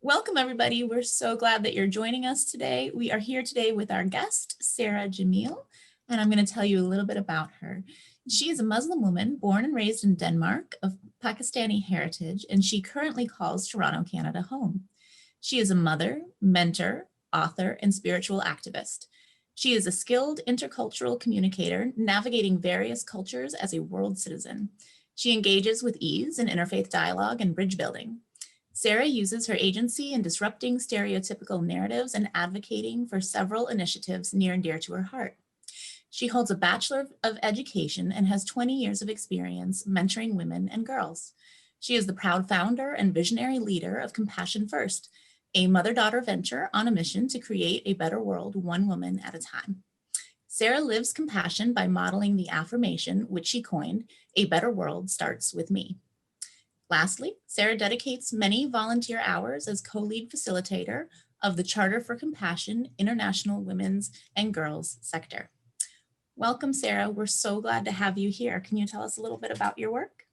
Welcome, everybody. We're so glad that you're joining us today. We are here today with our guest, Sarah Jamil, and I'm going to tell you a little bit about her. She is a Muslim woman born and raised in Denmark of Pakistani heritage, and she currently calls Toronto, Canada home. She is a mother, mentor, author, and spiritual activist. She is a skilled intercultural communicator, navigating various cultures as a world citizen. She engages with ease in interfaith dialogue and bridge building. Sarah uses her agency in disrupting stereotypical narratives and advocating for several initiatives near and dear to her heart. She holds a Bachelor of Education and has 20 years of experience mentoring women and girls. She is the proud founder and visionary leader of Compassion First, a mother-daughter venture on a mission to create a better world one woman at a time. Sarah lives compassion by modeling the affirmation, which she coined, "A better world starts with me." Lastly, Sarah dedicates many volunteer hours as co-lead facilitator of the Charter for Compassion International Women's and Girls sector. Welcome, Sarah. We're so glad to have you here. Can you tell us a little bit about your work?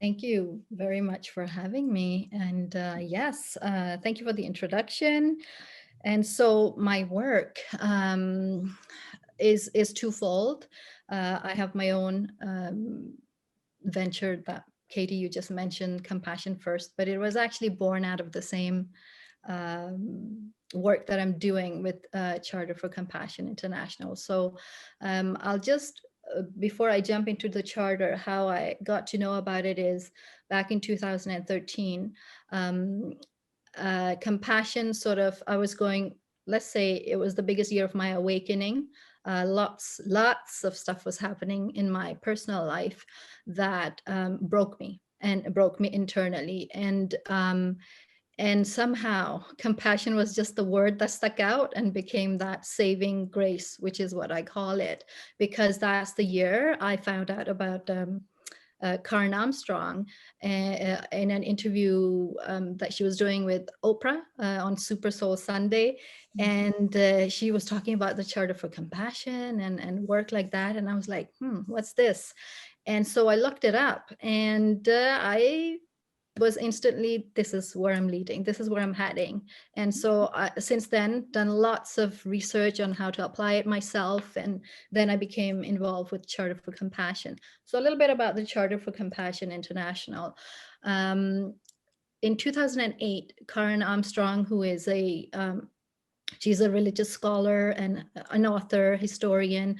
Thank you very much for having me. And yes, thank you for the introduction. And so my work is twofold. I have my own venture that Katie, you just mentioned, Compassion First, but it was actually born out of the same work that I'm doing with Charter for Compassion International. So I'll just, before I jump into the charter, how I got to know about it is back in 2013, Compassion sort of, I was going, let's say it was the biggest year of my awakening. Lots of stuff was happening in my personal life that broke me internally. And somehow compassion was just the word that stuck out and became that saving grace, which is what I call it, because that's the year I found out about Karen Armstrong in an interview that she was doing with Oprah on Super Soul Sunday. And she was talking about the Charter for Compassion and work like that. And I was like, what's this? And so I looked it up, and I was instantly, this is where I'm leading, this is where I'm heading. And so since then, done lots of research on how to apply it myself. And then I became involved with Charter for Compassion. So a little bit about the Charter for Compassion International. In 2008, Karen Armstrong, who is she's a religious scholar and an author, historian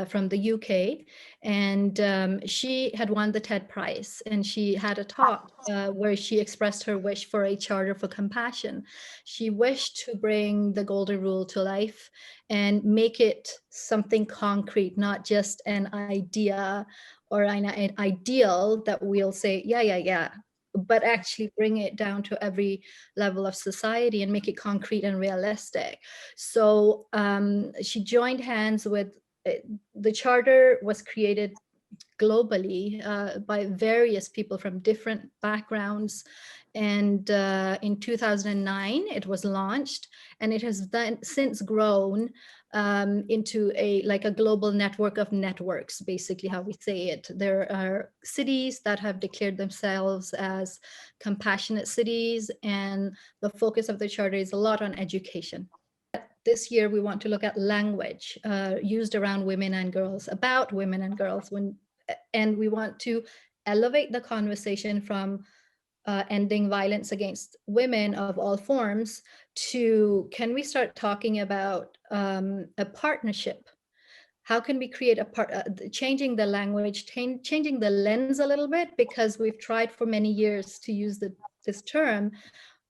from the UK. And she had won the TED Prize, and she had a talk where she expressed her wish for a charter for compassion. She wished to bring the golden rule to life and make it something concrete, not just an idea or an ideal that we'll say, yeah, but actually bring it down to every level of society and make it concrete and realistic. So she joined hands with, the charter was created globally by various people from different backgrounds. And in 2009, it was launched, and it has then since grown into like a global network of networks, basically how we say it. There are cities that have declared themselves as compassionate cities, and the focus of the charter is a lot on education. This year, we want to look at language used around women and girls, about women and girls, and we want to elevate the conversation from ending violence against women of all forms to, can we start talking about a partnership? How can we create changing the language, changing the lens a little bit, because we've tried for many years to use this term.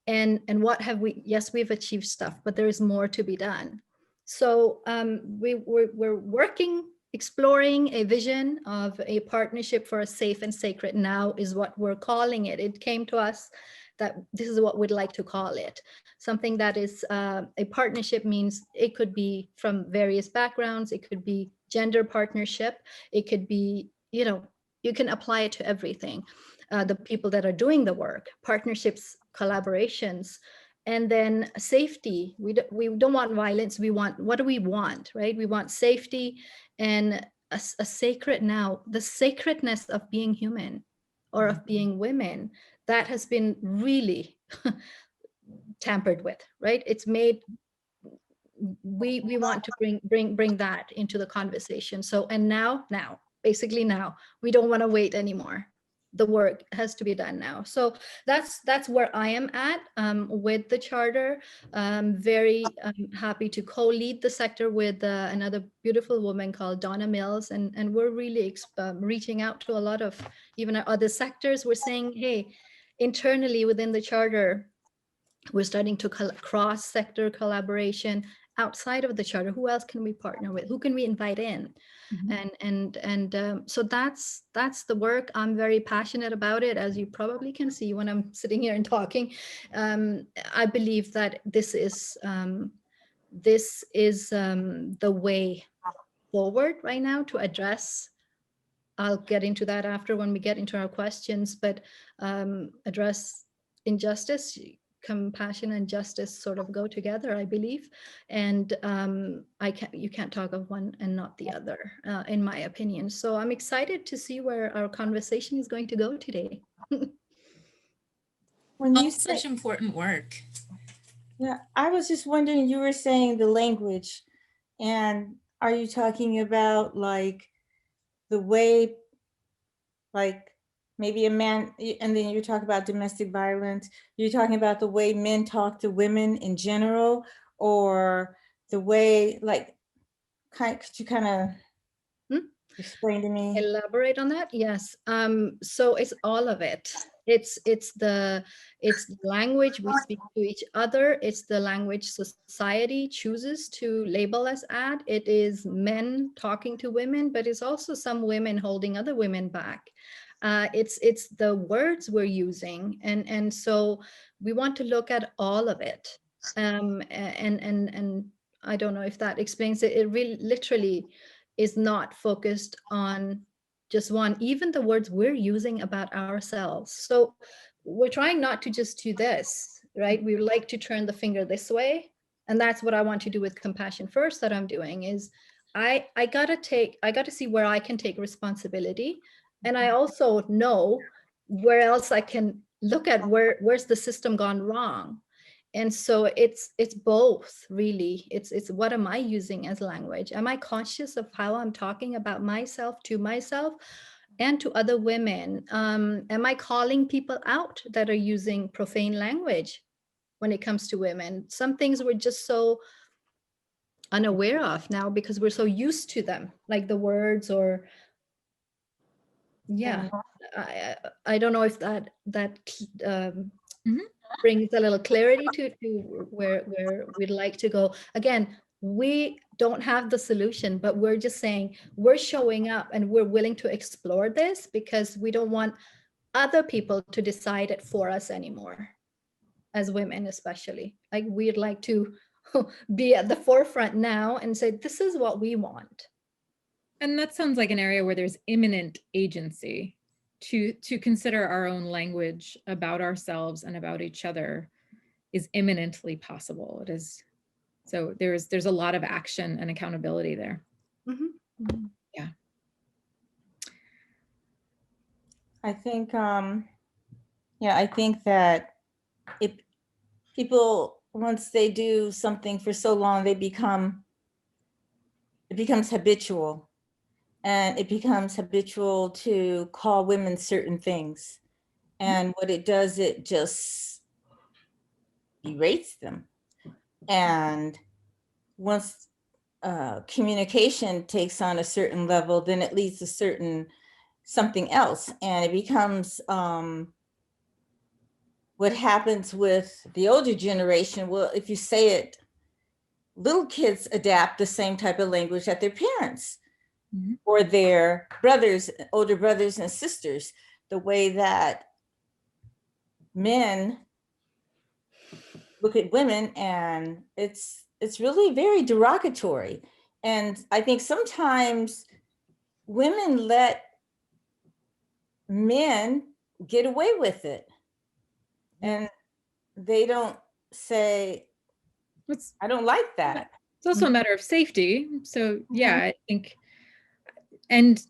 And what have we, yes, we've achieved stuff, but there is more to be done. So we're working, exploring a vision of a partnership for a safe and sacred now is what we're calling it. It came to us that this is what we'd like to call it. Something that is a partnership means it could be from various backgrounds. It could be gender partnership. It could be, you can apply it to everything. The people that are doing the work, partnerships, collaborations, and then safety. We don't want violence. We want, what do we want, right? We want safety and a sacred now, the sacredness of being human or of being women. That has been really tampered with, right? It's made, we want to bring that into the conversation. So, and now basically now we don't want to wait anymore. The work has to be done now. So that's where I am at with the charter. Very happy to co-lead the sector with another beautiful woman called Donna Mills, and we're really reaching out to a lot of even our other sectors. We're saying, hey, internally within the charter, we're starting to cross-sector collaboration outside of the charter. Who else can we partner with? Who can we invite in? So that's the work. I'm very passionate about it, as you probably can see when I'm sitting here and talking. I believe that this is the way forward right now to address. I'll get into that after when we get into our questions, but address injustice. Compassion and justice sort of go together, I believe, and you can't talk of one and not the other, in my opinion. So I'm excited to see where our conversation is going to go today. When you Such important work. Yeah, I was just wondering, you were saying the language, and are you talking about like the way, like maybe a man, and then you talk about domestic violence, you're talking about the way men talk to women in general, or the way, like, could you kind of explain to me? Elaborate on that? Yes. So it's all of it. It's the language we speak to each other. It's the language society chooses to label as ad. It is men talking to women, but it's also some women holding other women back. It's the words we're using, and so we want to look at all of it. And I don't know if that explains it. It really literally is not focused on just one, even the words we're using about ourselves. So we're trying not to just do this, right? We like to turn the finger this way. And that's what I want to do with Compassion First that I'm doing is I gotta see where I can take responsibility. And I also know where else I can look at where's the system gone wrong. And so it's both, really. It's what am I using as language? Am I conscious of how I'm talking about myself to myself and to other women? Am I calling people out that are using profane language when it comes to women? Some things we're just so unaware of now because we're so used to them, like the words, or yeah. I don't know if that brings a little clarity to where we'd like to go. Again, we don't have the solution, but we're just saying we're showing up and we're willing to explore this because we don't want other people to decide it for us anymore, as women especially. Like, we'd like to be at the forefront now and say, this is what we want. And that sounds like an area where there's imminent agency to consider our own language about ourselves and about each other is imminently possible. It is. So there's a lot of action and accountability there. Yeah. I think, yeah, I think that if people, once they do something for so long, it becomes habitual. And it becomes habitual to call women certain things. And what it does, it just berates them. And once communication takes on a certain level, then it leads to something else. And it becomes what happens with the older generation. Well, if you say it, little kids adapt the same type of language that their parents or their brothers, older brothers and sisters, the way that men look at women, and it's really very derogatory. And I think sometimes women let men get away with it, and they don't say, I don't like that. It's also a matter of safety. So yeah, I think, and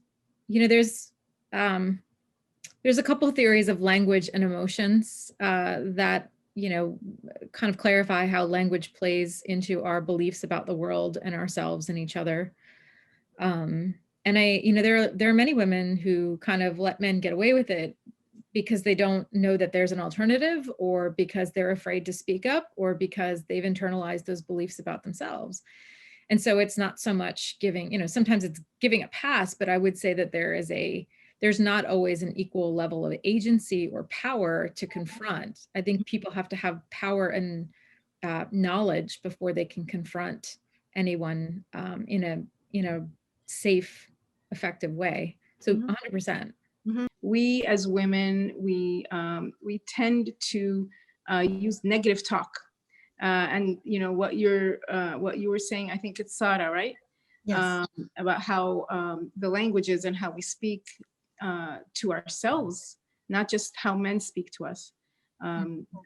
there's a couple of theories of language and emotions that kind of clarify how language plays into our beliefs about the world and ourselves and each other. And there are many women who kind of let men get away with it because they don't know that there's an alternative, or because they're afraid to speak up, or because they've internalized those beliefs about themselves. And so it's not so much giving, sometimes it's giving a pass, but I would say that there's not always an equal level of agency or power to confront. I think people have to have power and knowledge before they can confront anyone in a safe, effective way. So 100%. We as women, we tend to use negative talk. And what you were saying, I think it's Sarah, right? Yes. About how the languages and how we speak to ourselves, not just how men speak to us,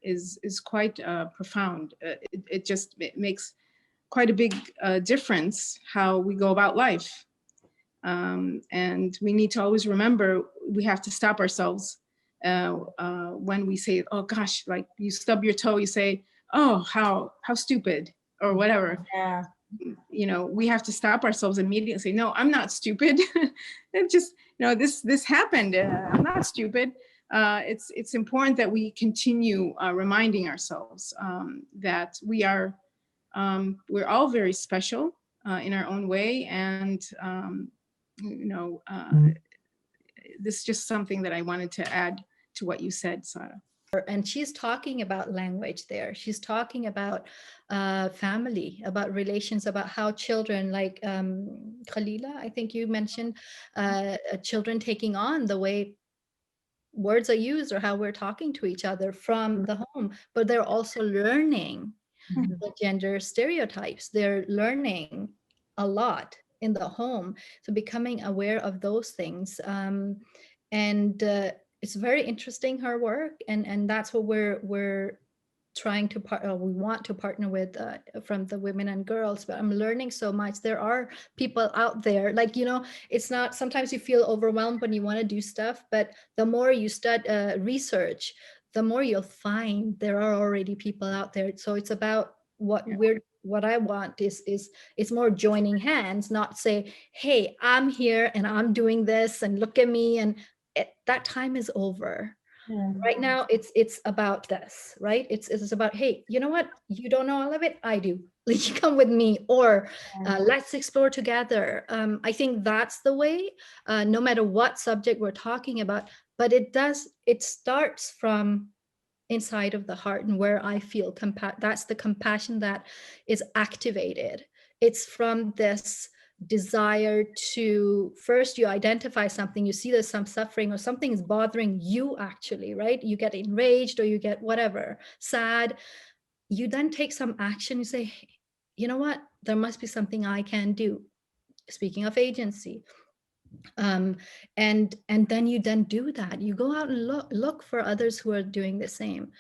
is quite profound. It makes quite a big difference how we go about life. And we need to always remember we have to stop ourselves when we say, oh gosh, like you stub your toe, you say, oh, how stupid, or whatever. Yeah. We have to stop ourselves immediately and say, no, I'm not stupid. It just, this happened. I'm not stupid. It's important that we continue reminding ourselves that we're all very special in our own way. And, this is just something that I wanted to add to what you said, Sarah. And she's talking about language there. She's talking about family, about relations, about how children, like Khalila, I think you mentioned, children taking on the way words are used or how we're talking to each other from the home, but they're also learning the gender stereotypes. They're learning a lot in the home. So becoming aware of those things. And it's very interesting, her work. And that's what we're trying to we want to partner with from the women and girls. But I'm learning so much. There are people out there, like, it's not, sometimes you feel overwhelmed when you want to do stuff, but the more you research, the more you'll find there are already people out there. So it's about what I want is it's more joining hands, not say, hey, I'm here and I'm doing this and look at me, and that time is over. Yeah. Right now it's about this, right? It's about, hey, you know what, you don't know all of it, I do. You come with me, or let's explore together. I think that's the way, no matter what subject we're talking about. But it starts from inside of the heart, and where I feel that's the compassion that is activated. It's from this desire to, first you identify something, you see there's some suffering or something is bothering you, actually, right? You get enraged or you get whatever, sad. You then take some action. You say, hey, you know what, there must be something I can do. Speaking of agency, and then you then do that. You go out and look for others who are doing the same.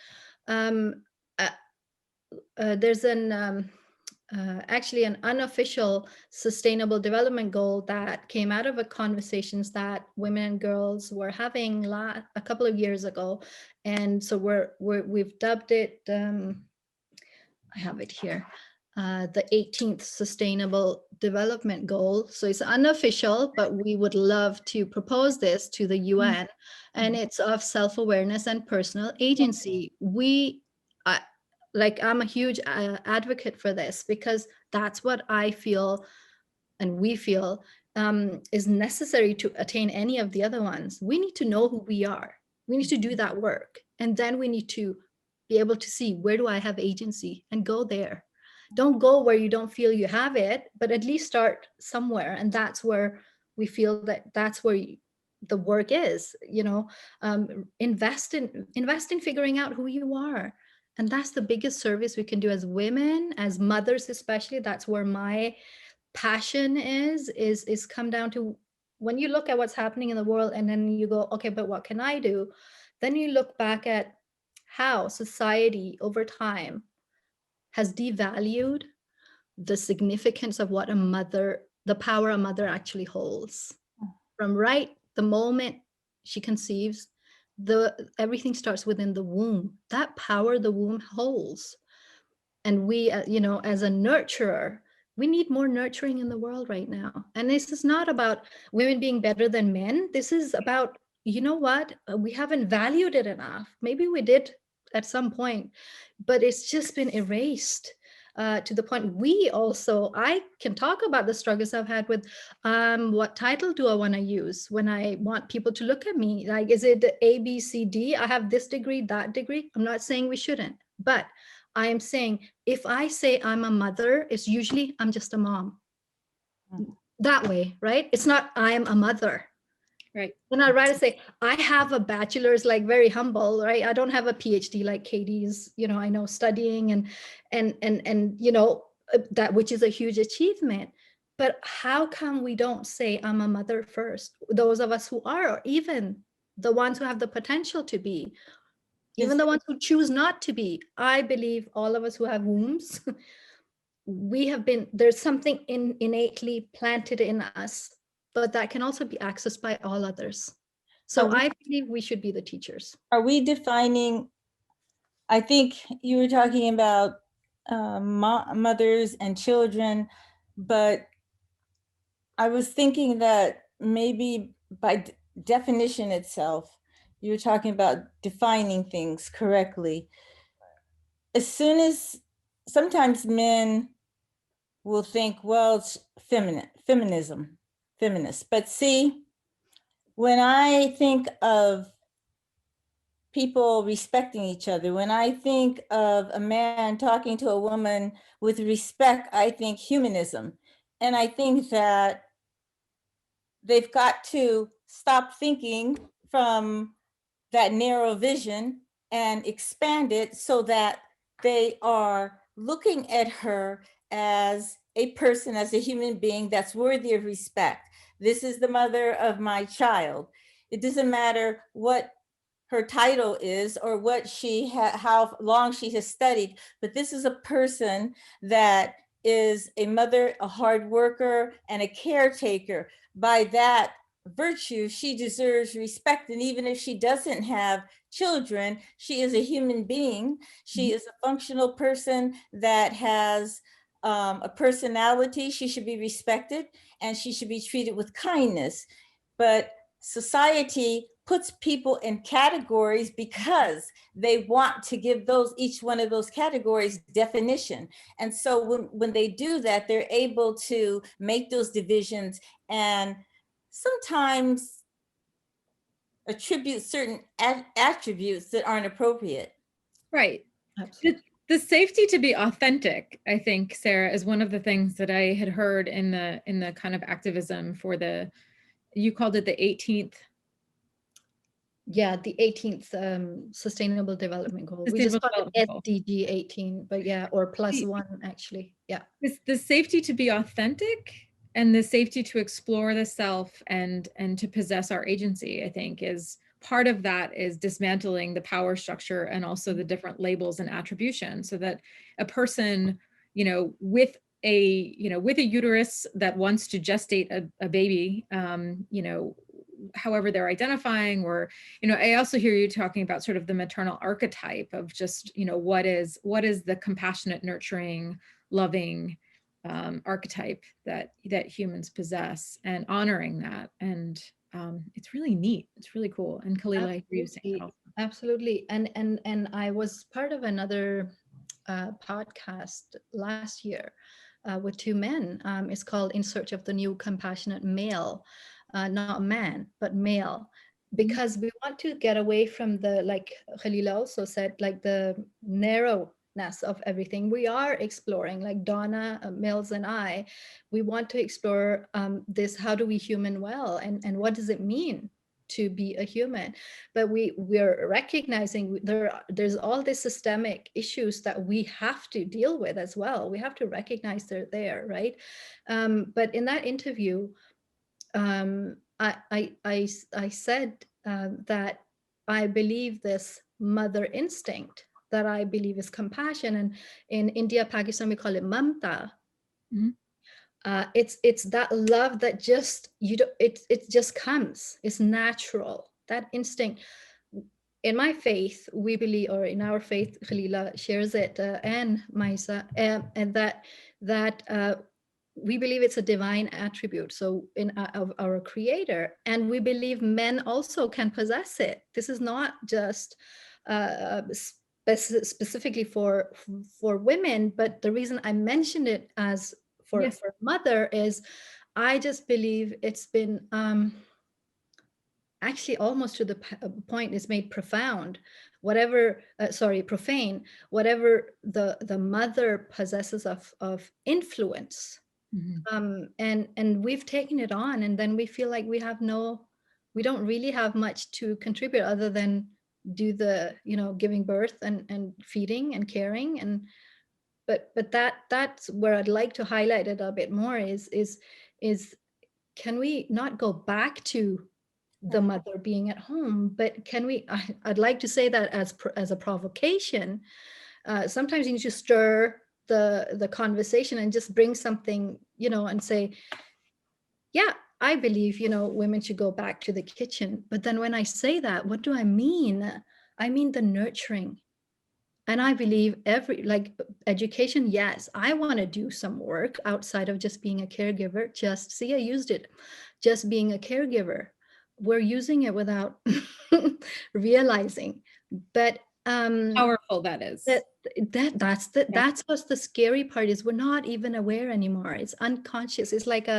There's actually an unofficial sustainable development goal that came out of a conversations that women and girls were having a couple of years ago. And so we've dubbed it, I have it here, the 18th Sustainable Development Goal. So it's unofficial, but we would love to propose this to the UN, and it's of self-awareness and personal agency. I'm a huge advocate for this, because that's what I feel and we feel is necessary to attain any of the other ones. We need to know who we are. We need to do that work. And then we need to be able to see, where do I have agency, and go there. Don't go where you don't feel you have it, but at least start somewhere. And that's where we feel that's where the work is, invest in figuring out who you are. And that's the biggest service we can do as women, as mothers, especially. That's where my passion is come down to, when you look at what's happening in the world and then you go, okay, but what can I do? Then you look back at how society over time has devalued the significance of what the power a mother actually holds. From the moment she conceives everything starts within the womb. That power the womb holds. And we, as a nurturer, we need more nurturing in the world right now. And this is not about women being better than men. This is about, you know what? We haven't valued it enough. Maybe we did at some point, but it's just been erased. To the point I can talk about the struggles I've had with what title do I want to use when I want people to look at me? Like, is it A, B, C, D? I have this degree, that degree. I'm not saying we shouldn't, but I am saying if I say I'm a mother, it's usually I'm just a mom. That way, right? It's not I am a mother. Right. And I'd rather say I have a bachelor's, like very humble, right? I don't have a PhD like Katie's, I know, studying and that, which is a huge achievement. But how come we don't say I'm a mother first? Those of us who are, or even the ones who have the potential to be, even the ones who choose not to be. I believe all of us who have wombs, there's something innately planted in us, but that can also be accessed by all others. So I believe we should be the teachers. Are we defining, I think you were talking about mothers and children, but I was thinking that maybe by definition itself, you were talking about defining things correctly. As soon as sometimes men will think, well, it's feminism, feminist. But see, when I think of people respecting each other, when I think of a man talking to a woman with respect, I think humanism. And I think that they've got to stop thinking from that narrow vision and expand it so that they are looking at her as a person, as a human being that's worthy of respect. This is the mother of my child. It doesn't matter what her title is or what how long she has studied, but this is a person that is a mother, a hard worker, and a caretaker. By that virtue, she deserves respect. And even if she doesn't have children, she is a human being. She is a functional person that has a personality. She should be respected and she should be treated with kindness. But society puts people in categories because they want to give each one of those categories definition. And so when they do that, they're able to make those divisions and sometimes attribute certain attributes that aren't appropriate. Right. Absolutely. The safety to be authentic, I think, Sarah, is one of the things that I had heard in the kind of activism for you called it the 18th. Yeah, the 18th Sustainable Development Goal. We just call it SDG 18, but yeah, or +1 actually. Yeah. It's the safety to be authentic and the safety to explore the self and to possess our agency, I think, is part of that, is dismantling the power structure and also the different labels and attribution, so that a person, with a uterus that wants to gestate a baby, however they're identifying, or, I also hear you talking about sort of the maternal archetype of just, what is the compassionate, nurturing, loving archetype that humans possess, and honoring that. And it's really neat. It's really cool. And Kalila, I hear you saying that also. Absolutely. And I was part of another podcast last year with two men. It's called In Search of the New Compassionate Male, not man, but male, because we want to get away from the, like Khalila also said, like the narrowness of everything. We are exploring, like Donna, Mills, and I, we want to explore this, how do we human well, and what does it mean to be a human? But we're recognizing there's all these systemic issues that we have to deal with as well. We have to recognize they're there, right? But in that interview, I said that I believe this mother instinct that I believe is compassion, and in India, Pakistan, we call it mamta. Mm-hmm. It's that love that just it just comes. It's natural. That instinct. in my faith, we believe, or in our faith, Khalila shares it, and Maisa, and that we believe it's a divine attribute. So in of our Creator, and we believe men also can possess it. This is not just specifically for women, but the reason I mentioned it as Yes. for mother is, I just believe it's been actually almost to the point is made profound, whatever sorry, profane, whatever the mother possesses of influence, and we've taken it on, and then we feel like we don't really have much to contribute other than do the, giving birth and feeding and caring. And but that's where I'd like to highlight it a bit more is can we not go back to the mother being at home, but can we, I'd like to say that as a provocation. Sometimes you need to stir the conversation and just bring something, and say, yeah, I believe, women should go back to the kitchen. But then when I say that, what do I mean? I mean the nurturing. And I believe education, yes, I want to do some work outside of just being a caregiver. I used it, just being a caregiver. We're using it without realizing. But Powerful that is. that's what's the scary part, is we're not even aware anymore. It's unconscious. It's like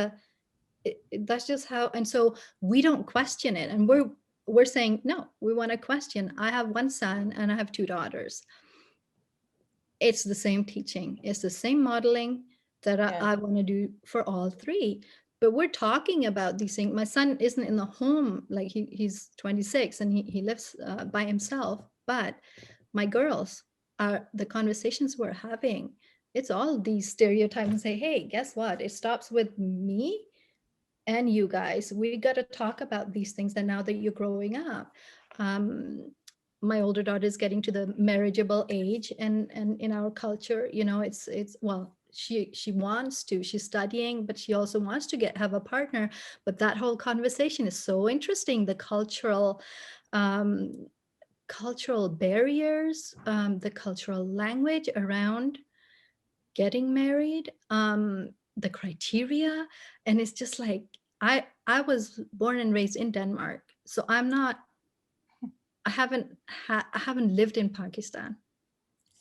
that's just how, and so we don't question it. And we're saying, no, we want to question. I have one son and I have two daughters. It's the same teaching. It's the same modeling that I want to do for all three. But we're talking about these things. My son isn't in the home, like he's 26 and he lives by himself. But my girls are the conversations we're having. It's all these stereotypes and say, hey, guess what? It stops with me and you guys. We got to talk about these things. And now that you're growing up, my older daughter is getting to the marriageable age, and in our culture, it's well, she wants to, she's studying, but she also wants to have a partner. But that whole conversation is so interesting, the cultural barriers, the cultural language around getting married, the criteria. And it's just like, I was born and raised in Denmark, so I haven't lived in Pakistan.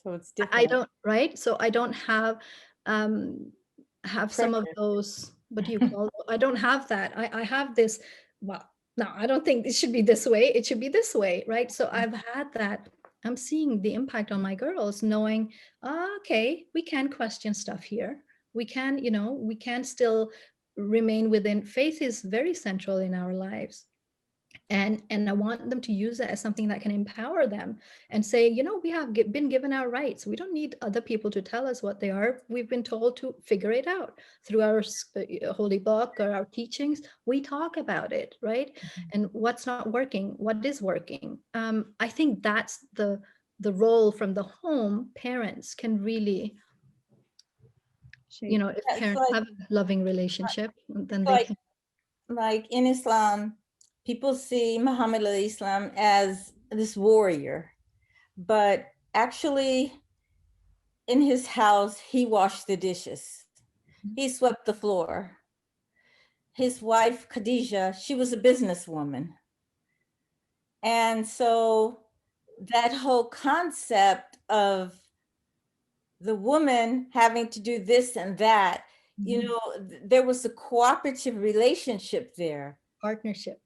So it's I different. don't, right? So I don't have some of those, what do you call it? I don't have that. I have this, well, no, I don't think it should be this way. It should be this way, right? So I've had that. I'm seeing the impact on my girls, knowing, okay, we can question stuff here. We can, we can still remain within. Faith is very central in our lives. And I want them to use it as something that can empower them and say, we have been given our rights. We don't need other people to tell us what they are. We've been told to figure it out through our holy book or our teachings. We talk about it, right? And what's not working, what is working. I think that's the role from the home. Parents can really, if parents have a loving relationship, then they can. Like in Islam, people see Muhammad al-Islam as this warrior, but actually in his house, he washed the dishes. He swept the floor. His wife, Khadija, she was a businesswoman. And so that whole concept of the woman having to do this and that, there was a cooperative relationship there. Partnership.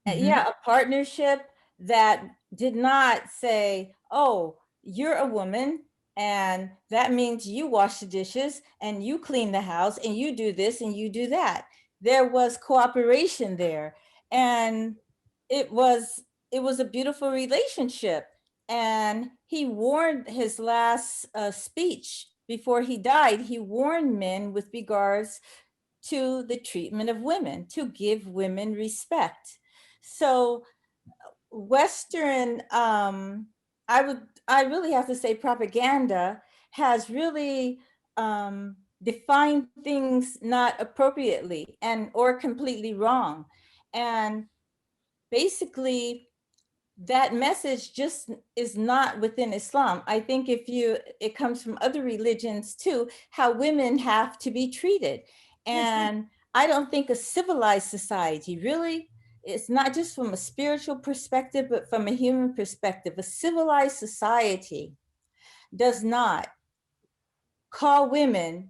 Yeah, a partnership that did not say, oh, you're a woman and that means you wash the dishes and you clean the house and you do this and you do that. There was cooperation there, and it was a beautiful relationship. And he warned, his last speech before he died, he warned men with regards to the treatment of women, to give women respect. So Western, I really have to say propaganda has really defined things not appropriately or completely wrong. And basically that message just is not within Islam. I think it comes from other religions too, how women have to be treated. And I don't think a civilized society really, it's not just from a spiritual perspective, but from a human perspective. A civilized society does not call women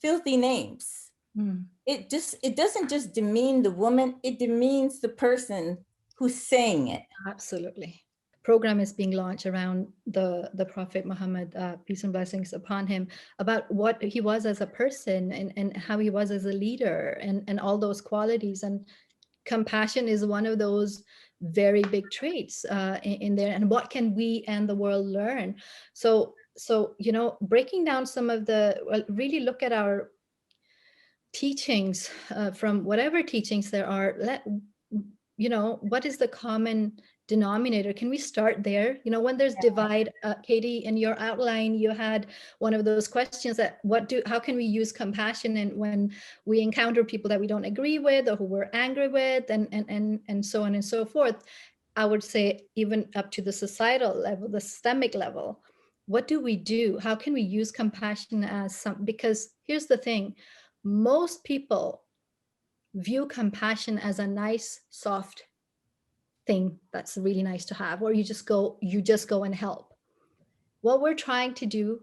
filthy names. Mm. It doesn't just demean the woman, it demeans the person who's saying it. Absolutely. Program is being launched around the Prophet Muhammad, peace and blessings upon him, about what he was as a person and how he was as a leader and all those qualities. And compassion is one of those very big traits in there. And what can we and the world learn? So, breaking down some of really look at our teachings from whatever teachings there are. What is the common denominator? Can we start there? When there's divide, Katie, in your outline, you had one of those questions that how can we use compassion and when we encounter people that we don't agree with or who we're angry with and so on and so forth. I would say even up to the societal level, the systemic level, what do we do? How can we use compassion because here's the thing, most people view compassion as a nice, soft thing that's really nice to have, or you just go and help. What we're trying to do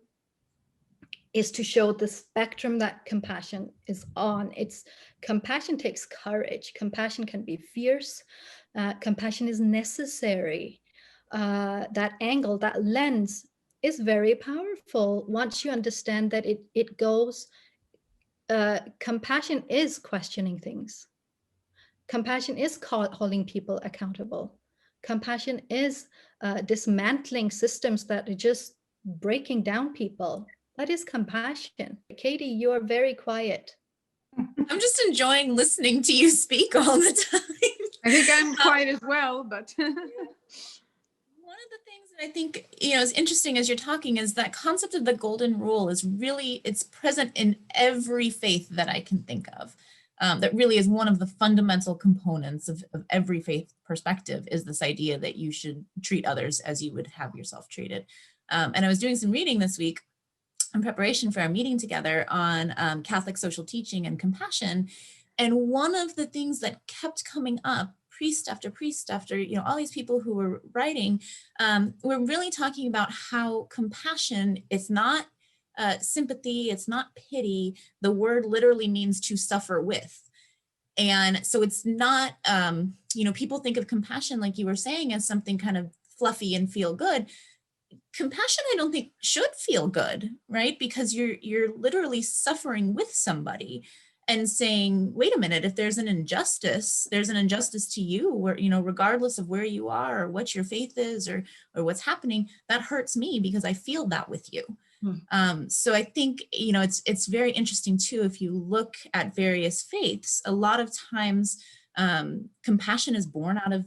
is to show the spectrum that compassion is on. Compassion takes courage. Compassion can be fierce. Compassion is necessary. That angle, that lens is very powerful once you understand that it goes. Compassion is questioning things. Compassion is holding people accountable. Compassion is dismantling systems that are just breaking down people. That is compassion. Katie, you are very quiet. I'm just enjoying listening to you speak all the time. I think I'm quiet as well, but. One of the things that I think, is interesting as you're talking is that concept of the golden rule is really, it's present in every faith that I can think of. That really is one of the fundamental components of every faith perspective, is this idea that you should treat others as you would have yourself treated. And I was doing some reading this week in preparation for our meeting together on Catholic social teaching and compassion. And one of the things that kept coming up, priest after all these people who were writing, we're really talking about how compassion is not sympathy, it's not pity. The word literally means to suffer with. And so it's not, people think of compassion, like you were saying, as something kind of fluffy and feel good. Compassion, I don't think should feel good, right? Because you're literally suffering with somebody and saying, wait a minute, if there's an injustice to you, where, regardless of where you are or what your faith is or what's happening, that hurts me because I feel that with you. So I think, it's very interesting too, if you look at various faiths, a lot of times compassion is born out of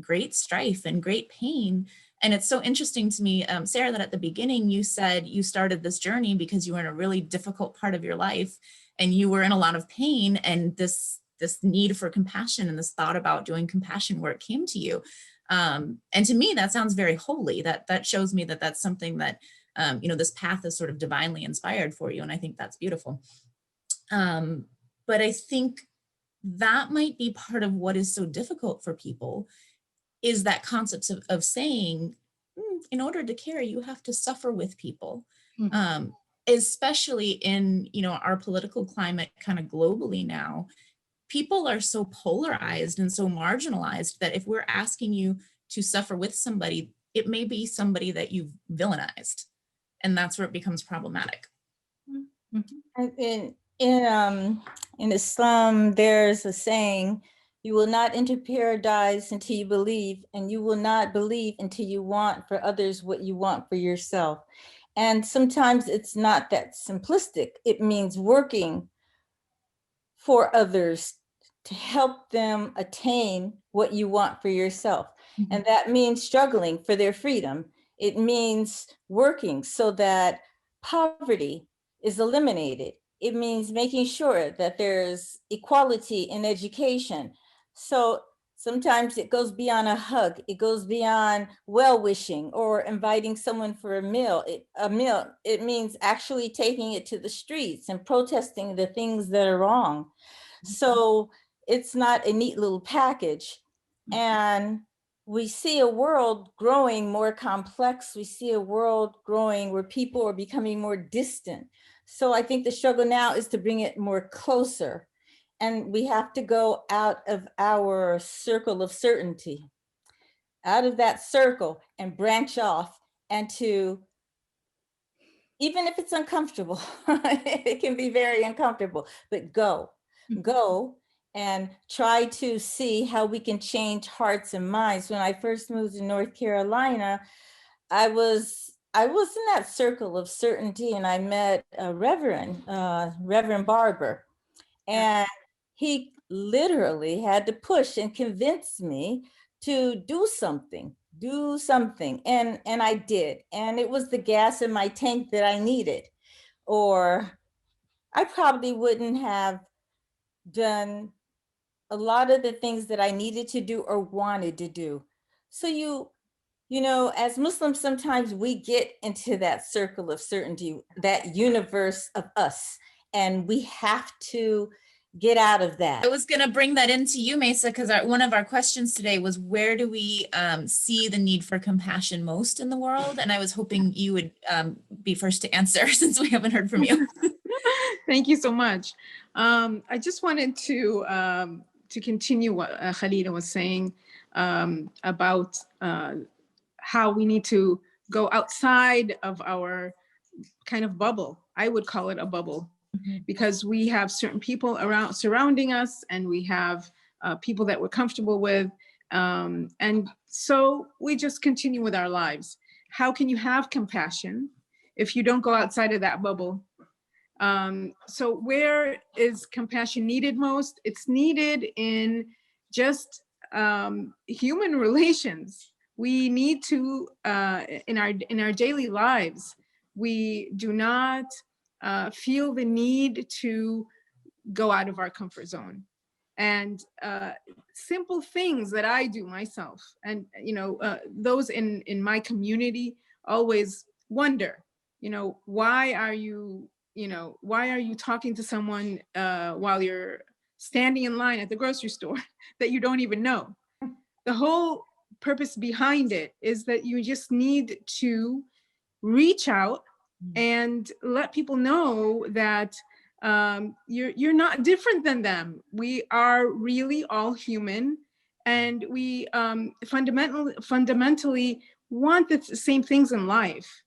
great strife and great pain. And it's so interesting to me, Sarah, that at the beginning you said you started this journey because you were in a really difficult part of your life and you were in a lot of pain, and this need for compassion and this thought about doing compassion work came to you. And to me, that sounds very holy. That shows me that that's something that, this path is sort of divinely inspired for you. And I think that's beautiful. But I think that might be part of what is so difficult for people, is that concept of saying, in order to care, you have to suffer with people, especially in, our political climate kind of globally now. People are so polarized and so marginalized that if we're asking you to suffer with somebody, it may be somebody that you've villainized. And that's where it becomes problematic. In Islam, there's a saying, you will not enter paradise until you believe, and you will not believe until you want for others what you want for yourself. And sometimes it's not that simplistic. It means working for others to help them attain what you want for yourself. Mm-hmm. And that means struggling for their freedom. It means working so that poverty is eliminated. It means making sure that there's equality in education. So Sometimes it goes beyond a hug. It goes beyond well-wishing or inviting someone for a meal. It means actually taking it to the streets and protesting the things that are wrong. So it's not a neat little package. And we see a world growing more complex. We see a world growing where people are becoming more distant. So I think the struggle now is to bring it more closer. And we have to go out of our circle of certainty, out of that circle and branch off, and to, even if it's uncomfortable, it can be very uncomfortable, but go and try to see how we can change hearts and minds. When I first moved to North Carolina, I was in that circle of certainty, and I met a Reverend Barber, and he literally had to push and convince me to do something. And I did. And it was the gas in my tank that I needed, or I probably wouldn't have done a lot of the things that I needed to do or wanted to do. So you know, as Muslims, sometimes we get into that circle of certainty, that universe of us, and we have to get out of that. I was going to bring that into you, Mesa, because one of our questions today was, where do we see the need for compassion most in the world? And I was hoping you would be first to answer, since we haven't heard from you. Thank you so much. I just wanted to continue what Khalida was saying about how we need to go outside of our kind of bubble. I would call it a bubble, because we have certain people around surrounding us, and we have people that we're comfortable with. And so we just continue with our lives. How can you have compassion if you don't go outside of that bubble? So where is compassion needed most? It's needed in just human relations. We need to, in our daily lives, we do not feel the need to go out of our comfort zone. And simple things that I do myself, and those in my community always wonder, why are you talking to someone while you're standing in line at the grocery store that you don't even know? The whole purpose behind it is that you just need to reach out and let people know that you're not different than them. We are really all human, and we fundamentally want the same things in life.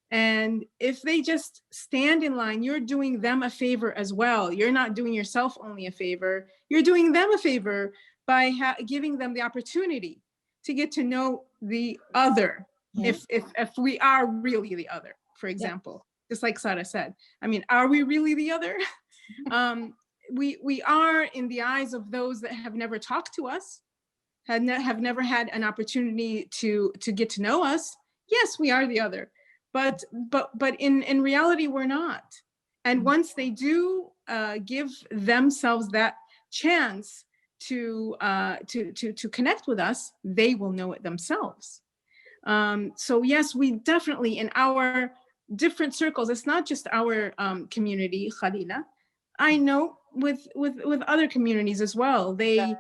And if they just stand in line, you're doing them a favor as well. You're not doing yourself only a favor. You're doing them a favor by giving them the opportunity to get to know the other. If we are really the other, for example, just like Sara said, I mean, are we really the other? We are in the eyes of those that have never talked to us, have never had an opportunity to get to know us. Yes, we are the other. But in reality, we're not. And once they do give themselves that chance to connect with us, they will know it themselves. So yes, we definitely, in our different circles, it's not just our community, Khalila. I know with other communities as well. They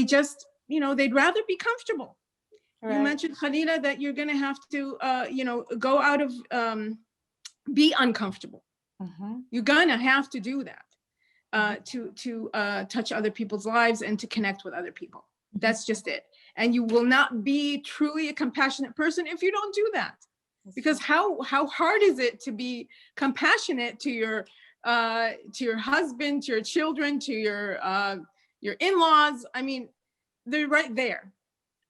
just, they'd rather be comfortable. Right. You mentioned, Khalila, that you're going to have to, go out of, be uncomfortable. You're going to have to do that to touch other people's lives and to connect with other people. That's just it. And you will not be truly a compassionate person if you don't do that. Because how hard is it to be compassionate to your husband, to your children, to your in-laws? I mean, they're right there.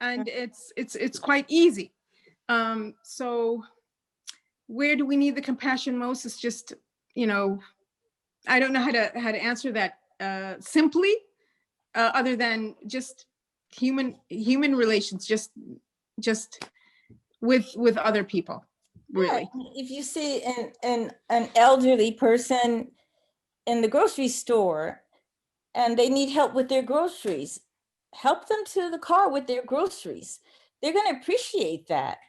And it's quite easy. So where do we need the compassion most? It's just, I don't know how to answer that simply, other than just human relations, just with other people, really. Yeah, if you see an elderly person in the grocery store and they need help with their groceries, help them to the car with their groceries. They're going to appreciate that.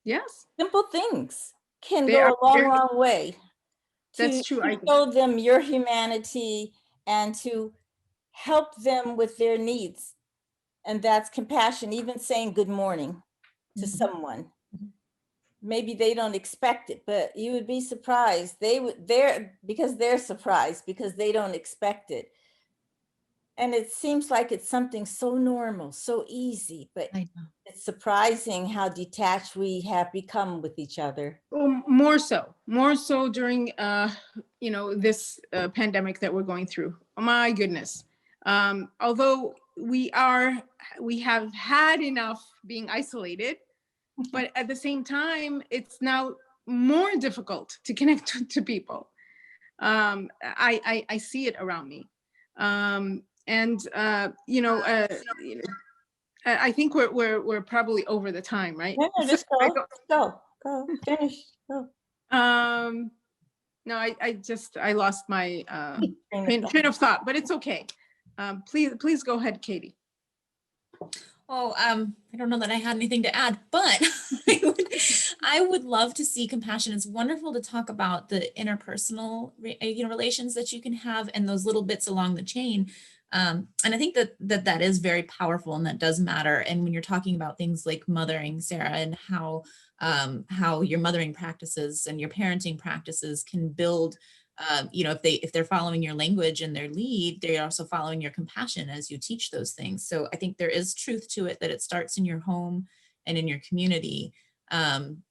Yes, Simple things can they go are a long, very, long way that's to true. show them your humanity and to help them with their needs. And that's compassion, even saying good morning to someone. Maybe they don't expect it, but you would be surprised. They're surprised because they don't expect it. And it seems like it's something so normal, so easy, but I know. it's surprising how detached we have become with each other. More so during, this pandemic that we're going through. Oh my goodness. Although we have had enough being isolated, but at the same time, it's now more difficult to connect to people. I see it around me. I think we're probably over the time, right? No, So just go, finish, go. No, I lost my train of thought, but it's okay. Please go ahead, Katie. Oh, I don't know that I had anything to add, but I would love to see compassion. It's wonderful to talk about the interpersonal, relations that you can have and those little bits along the chain. And I think that is very powerful and that does matter. And when you're talking about things like mothering, Sarah, and how your mothering practices and your parenting practices can build, if they're following your language and their lead, they're also following your compassion as you teach those things. So I think there is truth to it, that it starts in your home and in your community. And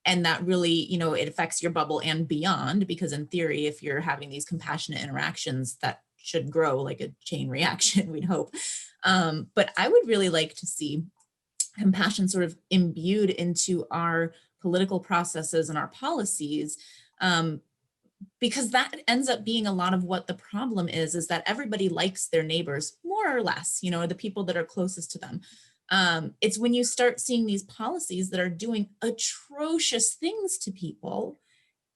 that really, it affects your bubble and beyond, because in theory, if you're having these compassionate interactions, that should grow like a chain reaction, we'd hope. But I would really like to see compassion sort of imbued into our political processes and our policies, because that ends up being a lot of what the problem is that everybody likes their neighbors more or less, the people that are closest to them. It's when you start seeing these policies that are doing atrocious things to people,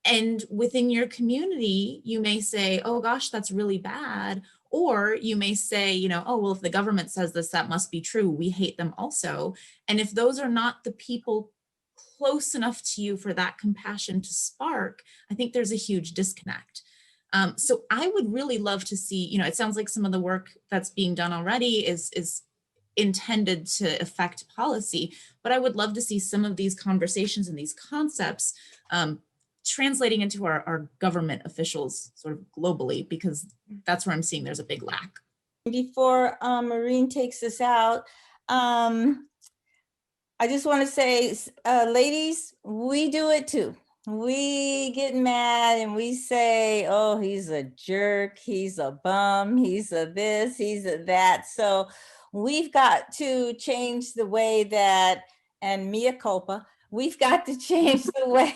and within your community, you may say, oh gosh, that's really bad. Or you may say, oh, well, if the government says this, that must be true. We hate them also. And if those are not the people close enough to you for that compassion to spark, I think there's a huge disconnect. So I would really love to see, it sounds like some of the work that's being done already is intended to affect policy, but I would love to see some of these conversations and these concepts translating into our government officials sort of globally, because that's where I'm seeing there's a big lack. Before Maureen takes us out, I just want to say, ladies, we do it too. We get mad and we say, oh, he's a jerk, he's a bum, he's a this, he's a that. So we've got to change the way that, and mea culpa, we've got to change the way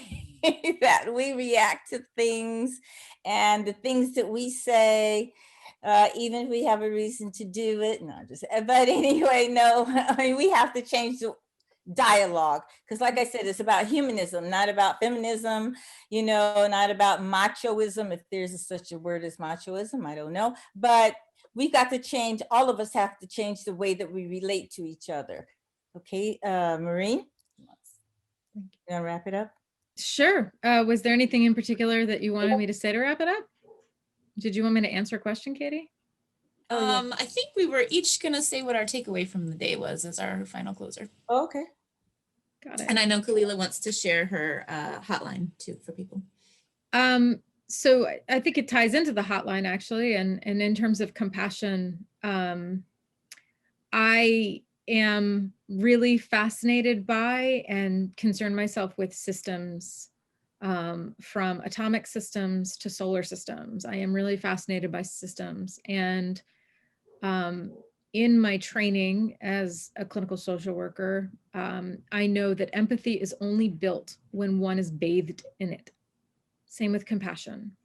that we react to things and the things that we say, even if we have a reason to do it. But anyway, no, I mean, we have to change the dialogue, because like I said, it's about humanism, not about feminism, not about machoism, if there's such a word as machoism, I don't know, but we've got to change, all of us have to change the way that we relate to each other. Okay, Maureen, you want to wrap it up? Sure. Was there anything in particular that you wanted me to say to wrap it up? Did you want me to answer a question, Katie? Oh, yeah. I think we were each going to say what our takeaway from the day was as our final closer. Oh, okay. Got it. And I know Kalila wants to share her hotline too for people. So I think it ties into the hotline actually. And in terms of compassion, I am really fascinated by and concern myself with systems, from atomic systems to solar systems. I am really fascinated by systems. And in my training as a clinical social worker, I know that empathy is only built when one is bathed in it. Same with compassion.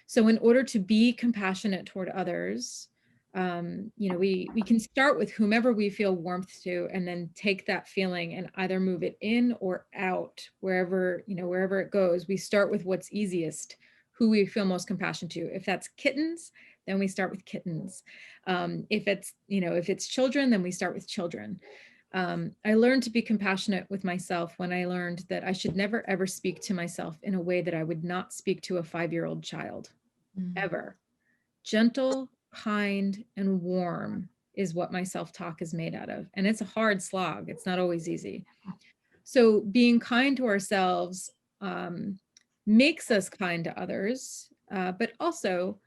So in order to be compassionate toward others, we can start with whomever we feel warmth to, and then take that feeling and either move it in or out, wherever it goes. We start with what's easiest, who we feel most compassion to. If that's kittens, then we start with kittens. If it's children, then we start with children. I learned to be compassionate with myself when I learned that I should never, ever speak to myself in a way that I would not speak to a 5-year-old child, ever. Gentle, kind, and warm is what my self-talk is made out of. And it's a hard slog. It's not always easy. So being kind to ourselves makes us kind to others, but also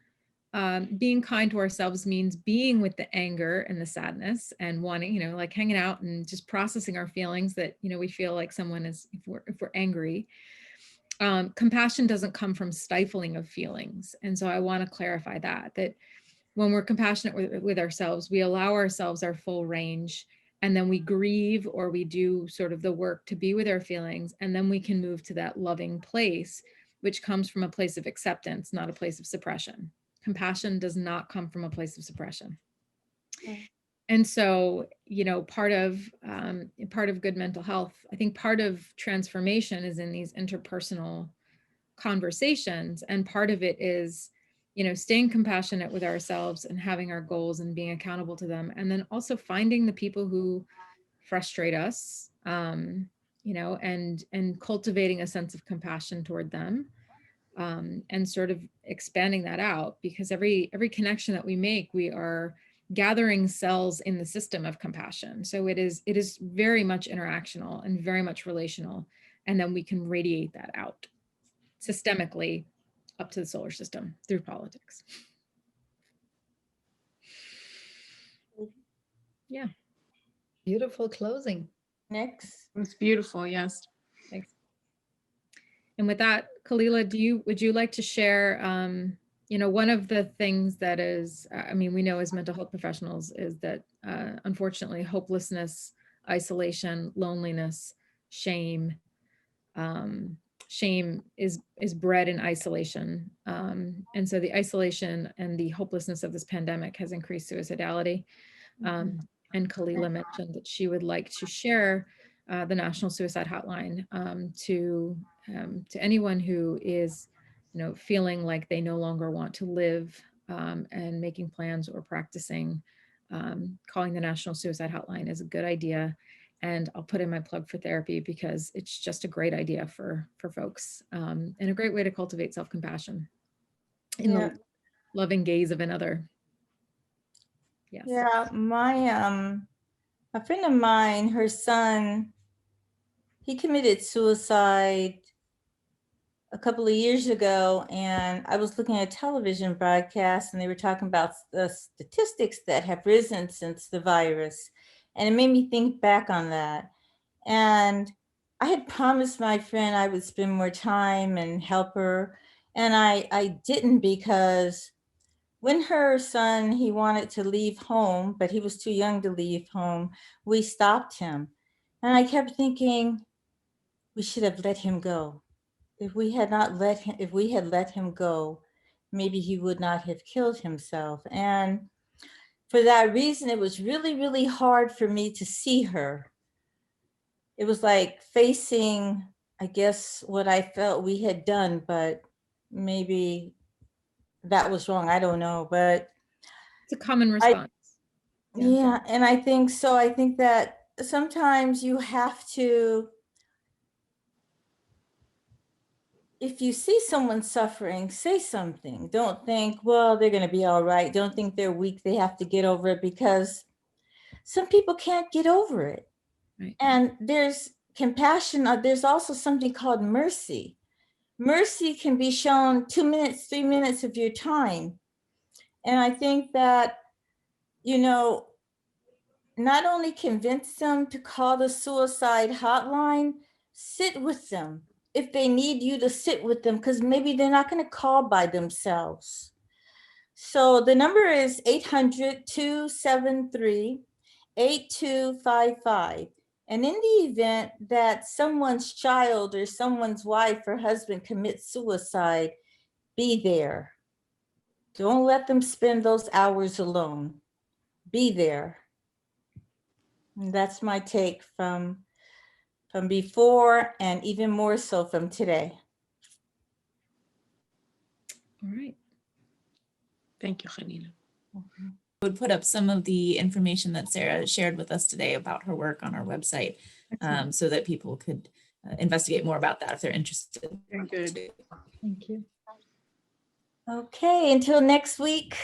being kind to ourselves means being with the anger and the sadness and wanting, like hanging out and just processing our feelings that, we feel like someone is, if we're angry. Compassion doesn't come from stifling of feelings. And so I want to clarify that when we're compassionate with ourselves, we allow ourselves our full range, and then we grieve or we do sort of the work to be with our feelings. And then we can move to that loving place, which comes from a place of acceptance, not a place of suppression. Compassion does not come from a place of suppression. Okay. And so, part of good mental health, I think part of transformation is in these interpersonal conversations. And part of it is, staying compassionate with ourselves and having our goals and being accountable to them. And then also finding the people who frustrate us, and cultivating a sense of compassion toward them. And sort of expanding that out, because every connection that we make, we are gathering cells in the system of compassion. So it is very much interactional and very much relational. And then we can radiate that out systemically up to the solar system through politics. Yeah. Beautiful closing. Next. It's beautiful. Yes. Thanks. And with that, Kalila, would you like to share, one of the things that is, we know as mental health professionals is that, unfortunately, hopelessness, isolation, loneliness, shame, shame is bred in isolation. And so the isolation and the hopelessness of this pandemic has increased suicidality. And Kalila mentioned that she would like to share the National Suicide Hotline to anyone who is, feeling like they no longer want to live and making plans or practicing. Calling the National Suicide Hotline is a good idea. And I'll put in my plug for therapy because it's just a great idea for folks, and a great way to cultivate self-compassion in the loving gaze of another. Yes. Yeah, a friend of mine, her son, he committed suicide a couple of years ago, and I was looking at a television broadcast, and they were talking about the statistics that have risen since the virus, and it made me think back on that. And I had promised my friend I would spend more time and help her, and I didn't, because when her son, he wanted to leave home, but he was too young to leave home, we stopped him. And I kept thinking, we should have let him go. If we had let him go, maybe he would not have killed himself. And for that reason, it was really, really hard for me to see her. It was like facing, I guess, what I felt we had done, but maybe that was wrong. I don't know, but it's a common response. Yeah, and I think so. I think that sometimes you have to, if you see someone suffering, say something. Don't think, well, they're going to be all right. Don't think they're weak. They have to get over it, because some people can't get over it. Right. And there's compassion. There's also something called mercy. Mercy can be shown 2 minutes, 3 minutes of your time. And I think that, not only convince them to call the suicide hotline, sit with them if they need you to sit with them, because maybe they're not going to call by themselves. So the number is 800-273-8255. And in the event that someone's child or someone's wife or husband commits suicide, be there. Don't let them spend those hours alone. Be there. And that's my take from before, and even more so from today. All right. Thank you, Khalila. Would put up some of the information that Sarah shared with us today about her work on our website, so that people could investigate more about that if they're interested. Very good. Thank you. Okay, until next week.